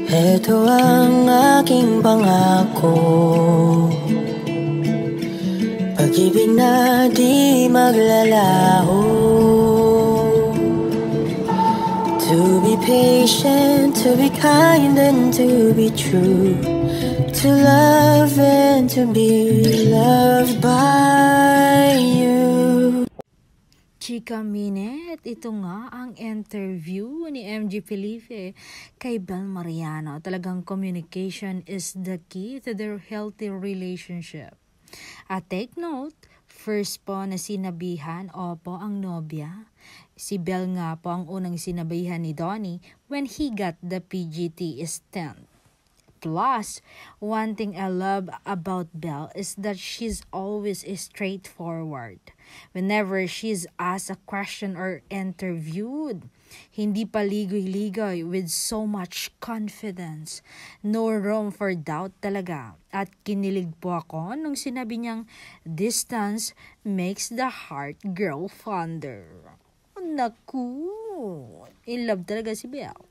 Ito ang aking pangako, pag-ibig na di maglalaho. To be patient, to be kind and to be true, to love and to be loved by you. Chika Minute, ito nga ang interview ni MG Felipe kay Bel Mariano. Talagang communication is the key to their healthy relationship. At take note, first po na sinabihan, opo, ang nobya. Si Bel nga po ang unang sinabihan ni Donnie when he got the PGT stent. Plus, one thing I love about Belle is that she's always straightforward. Whenever she's asked a question or interviewed, hindi paligoy-ligoy, with so much confidence. No room for doubt talaga. At kinilig po ako nung sinabi niyang, distance makes the heart grow fonder. Naku, in love talaga si Belle.